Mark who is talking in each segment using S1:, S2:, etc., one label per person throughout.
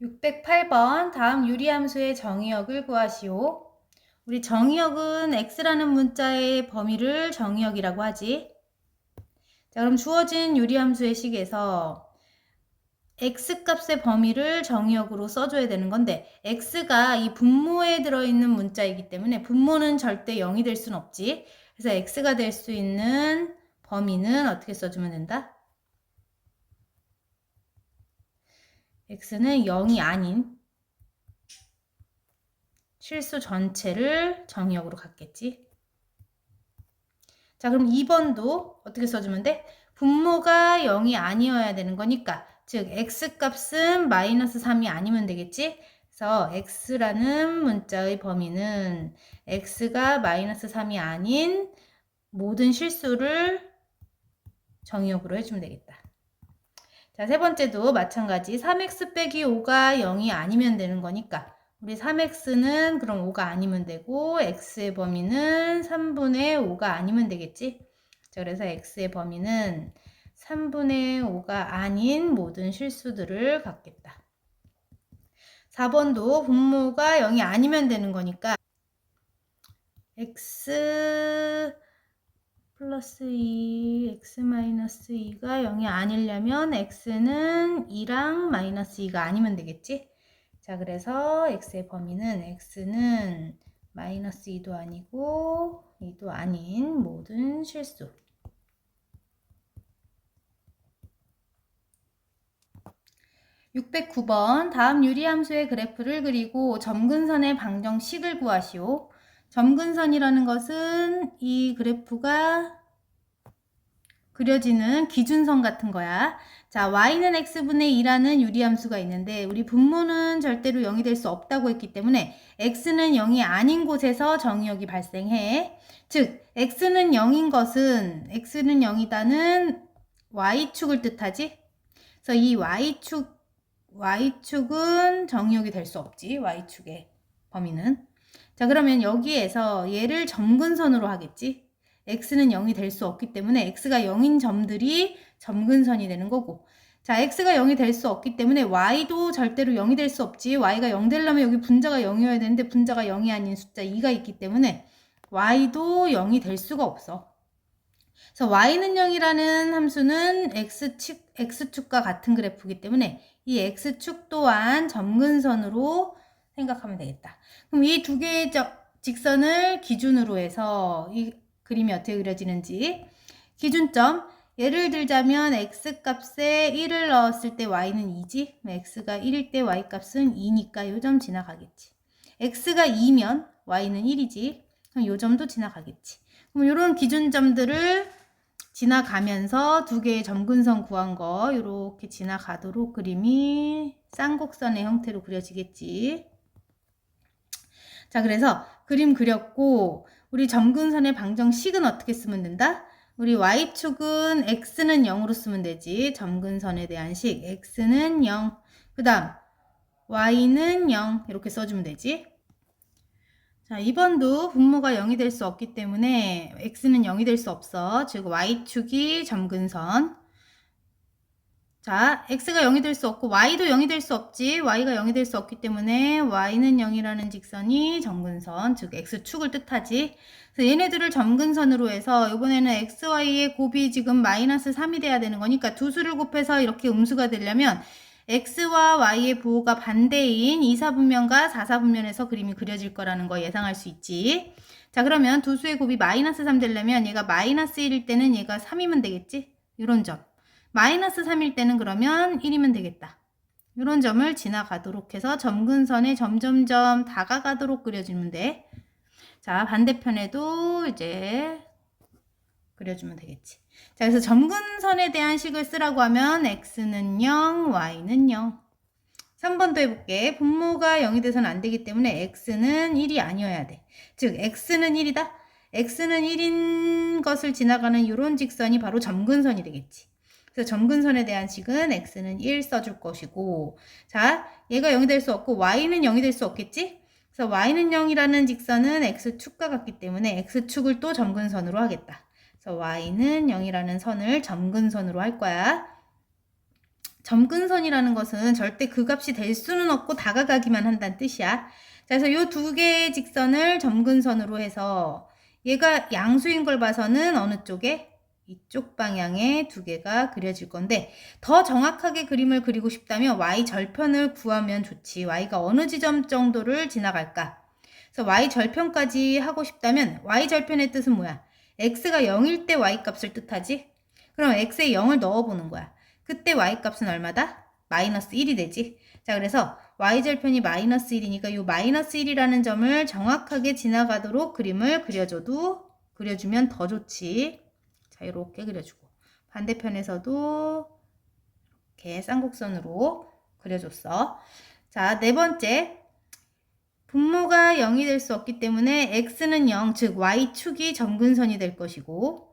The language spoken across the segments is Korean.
S1: 608번 다음 유리함수의 정의역을 구하시오. 우리 정의역은 x라는 문자의 범위를 정의역이라고 하지. 자, 그럼 주어진 유리함수의 식에서 x값의 범위를 정의역으로 써줘야 되는 건데 x가 이 분모에 들어있는 문자이기 때문에 분모는 절대 0이 될 순 없지. 그래서 x가 될 수 있는 범위는 어떻게 써주면 된다? x는 0이 아닌 실수 전체를 정의역으로 갖겠지. 자, 그럼 2번도 어떻게 써주면 돼? 분모가 0이 아니어야 되는 거니까, 즉 x값은 마이너스 3이 아니면 되겠지? 그래서 x라는 문자의 범위는 x가 마이너스 3이 아닌 모든 실수를 정의역으로 해주면 되겠다. 자, 세 번째도 마찬가지 3x 빼기 5가 0이 아니면 되는 거니까 우리 3x는 그럼 5가 아니면 되고 x의 범위는 3분의 5가 아니면 되겠지? 자, 그래서 x의 범위는 3분의 5가 아닌 모든 실수들을 갖겠다. 4번도 분모가 0이 아니면 되는 거니까 x 플러스 2, x 마이너스 2가 0이 아니려면 x는 2랑 마이너스 2가 아니면 되겠지? 자, 그래서 x의 범위는 x는 마이너스 2도 아니고 2도 아닌 모든 실수. 609번 다음 유리함수의 그래프를 그리고 점근선의 방정식을 구하시오. 점근선이라는 것은 이 그래프가 그려지는 기준선 같은 거야. 자, y는 x분의 2라는 유리함수가 있는데 우리 분모는 절대로 0이 될 수 없다고 했기 때문에 x는 0이 아닌 곳에서 정의역이 발생해. 즉, x는 0인 것은 x는 0이다는 y축을 뜻하지. 그래서 이 y축은 정의역이 될 수 없지. y축의 범위는. 자, 그러면 여기에서 얘를 점근선으로 하겠지. x는 0이 될 수 없기 때문에 x가 0인 점들이 점근선이 되는 거고, 자, x가 0이 될 수 없기 때문에 y도 절대로 0이 될 수 없지. y가 0 되려면 여기 분자가 0이어야 되는데 분자가 0이 아닌 숫자 2가 있기 때문에 y도 0이 될 수가 없어. 그래서 y는 0이라는 함수는 x축과 같은 그래프이기 때문에 이 x축 또한 점근선으로 생각하면 되겠다. 그럼 이 두 개의 직선을 기준으로 해서 이 그림이 어떻게 그려지는지 기준점, 예를 들자면 x값에 1을 넣었을 때 y는 2지. x가 1일 때 y값은 2니까 이 점 지나가겠지. x가 2면 y는 1이지. 그럼 이 점도 지나가겠지. 그럼 이런 기준점들을 지나가면서 두 개의 점근선 구한 거 이렇게 지나가도록 그림이 쌍곡선의 형태로 그려지겠지. 자, 그래서 그림 그렸고 우리 점근선의 방정식은 어떻게 쓰면 된다? 우리 y축은 x는 0으로 쓰면 되지. 점근선에 대한 식 x는 0, 그 다음 y는 0 이렇게 써주면 되지. 자, 2번도 분모가 0이 될 수 없기 때문에 x는 0이 될 수 없어. 즉 y축이 점근선. 자, x가 0이 될 수 없고 y도 0이 될 수 없지. y가 0이 될 수 없기 때문에 y는 0이라는 직선이 점근선, 즉 x축을 뜻하지. 그래서 얘네들을 점근선으로 해서 이번에는 xy의 곱이 지금 마이너스 3이 돼야 되는 거니까 두 수를 곱해서 이렇게 음수가 되려면 x와 y의 부호가 반대인 2사분면과 4사분면에서 그림이 그려질 거라는 거 예상할 수 있지. 자, 그러면 두 수의 곱이 마이너스 3 되려면 얘가 마이너스 1일 때는 얘가 3이면 되겠지. 이런 점. 마이너스 3일 때는 그러면 1이면 되겠다. 이런 점을 지나가도록 해서 점근선에 점점점 다가가도록 그려주면 돼. 자, 반대편에도 이제 그려주면 되겠지. 자, 그래서 점근선에 대한 식을 쓰라고 하면 x는 0, y는 0. 3번도 해볼게. 분모가 0이 돼서는 안 되기 때문에 x는 1이 아니어야 돼. 즉 x는 1이다. x는 1인 것을 지나가는 이런 직선이 바로 점근선이 되겠지. 그래서 점근선에 대한 식은 x는 1 써줄 것이고, 자, 얘가 0이 될 수 없고 y는 0이 될 수 없겠지? 그래서 y는 0이라는 직선은 x축과 같기 때문에 x축을 또 점근선으로 하겠다. 그래서 y는 0이라는 선을 점근선으로 할 거야. 점근선이라는 것은 절대 그 값이 될 수는 없고 다가가기만 한다는 뜻이야. 자, 그래서 요 두 개의 직선을 점근선으로 해서 얘가 양수인 걸 봐서는 어느 쪽에? 이쪽 방향에 두 개가 그려질 건데 더 정확하게 그림을 그리고 싶다면 y 절편을 구하면 좋지. y가 어느 지점 정도를 지나갈까? 그래서 y 절편까지 하고 싶다면 y 절편의 뜻은 뭐야? x가 0일 때 y 값을 뜻하지? 그럼 x에 0을 넣어보는 거야. 그때 y 값은 얼마다? 마이너스 1이 되지. 자, 그래서 y절편이 마이너스 1이니까 이 마이너스 1이라는 점을 정확하게 지나가도록 그림을 그려주면 더 좋지. 자, 이렇게 그려주고 반대편에서도 이렇게 쌍곡선으로 그려줬어. 자, 네 번째. 분모가 0이 될 수 없기 때문에 x는 0, 즉 y축이 점근선이 될 것이고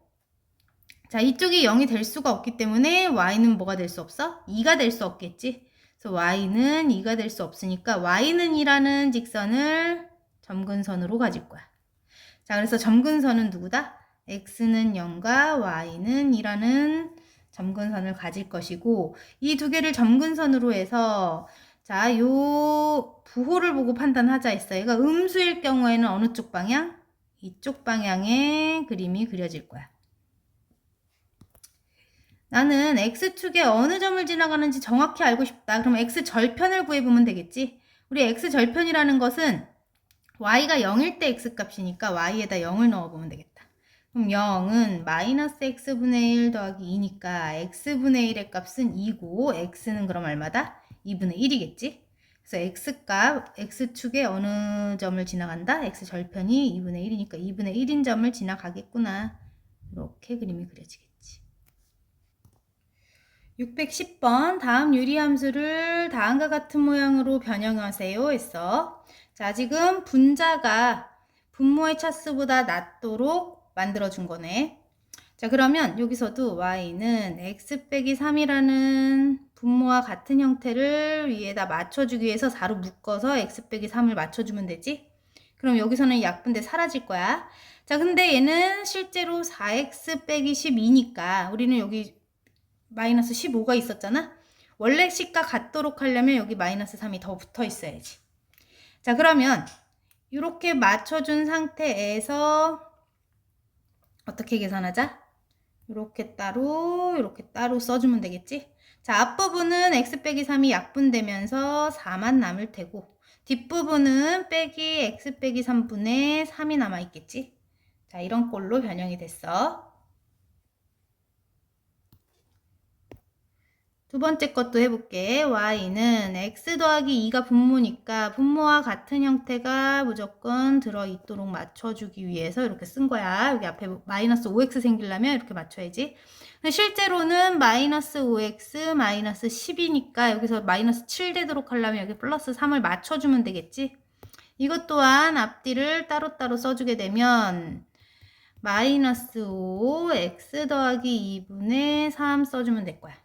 S1: 자, 이쪽이 0이 될 수가 없기 때문에 y는 뭐가 될 수 없어? 2가 될 수 없겠지. 그래서 y는 2가 될 수 없으니까 y는 2라는 직선을 점근선으로 가질 거야. 자, 그래서 점근선은 누구다? x는 0과 y는 2라는 점근선을 가질 것이고 이 두 개를 점근선으로 해서 자, 요 부호를 보고 판단하자 했어. 얘가 음수일 경우에는 어느 쪽 방향? 이쪽 방향의 그림이 그려질 거야. 나는 x축에 어느 점을 지나가는지 정확히 알고 싶다. 그럼 x절편을 구해보면 되겠지? 우리 x절편이라는 것은 y가 0일 때 x값이니까 y에다 0을 넣어보면 되겠다. 그럼 0은 마이너스 x분의 1 더하기 2니까 x분의 1의 값은 2고 x는 그럼 얼마다? 2분의 1이겠지? 그래서 x값, x축에 어느 점을 지나간다? x절편이 2분의 1이니까 2분의 1인 점을 지나가겠구나. 이렇게 그림이 그려지겠지. 610번 다음 유리함수를 다음과 같은 모양으로 변형하세요 했어. 자, 지금 분자가 분모의 차수보다 낮도록 만들어준 거네. 자, 그러면 여기서도 y는 x 빼기 3이라는 분모와 같은 형태를 위에다 맞춰주기 위해서 4로 묶어서 x 빼기 3을 맞춰주면 되지. 그럼 여기서는 약분대 사라질 거야. 자, 근데 얘는 실제로 4x 빼기 12니까 우리는 여기 마이너스 15가 있었잖아. 원래 식과 같도록 하려면 여기 마이너스 3이 더 붙어 있어야지. 자, 그러면 이렇게 맞춰준 상태에서 어떻게 계산하자? 이렇게 따로 써주면 되겠지? 자, 앞부분은 x 빼기 3이 약분되면서 4만 남을 테고 뒷부분은 빼기 x 빼기 3분의 3이 남아있겠지? 자, 이런 꼴로 변형이 됐어. 두 번째 것도 해볼게. y는 x 더하기 2가 분모니까 분모와 같은 형태가 무조건 들어있도록 맞춰주기 위해서 이렇게 쓴 거야. 여기 앞에 마이너스 5x 생기려면 이렇게 맞춰야지. 근데 실제로는 마이너스 5x 마이너스 10이니까 여기서 마이너스 7 되도록 하려면 여기 플러스 3을 맞춰주면 되겠지. 이것 또한 앞뒤를 따로따로 써주게 되면 마이너스 5 x 더하기 2분의 3 써주면 될 거야.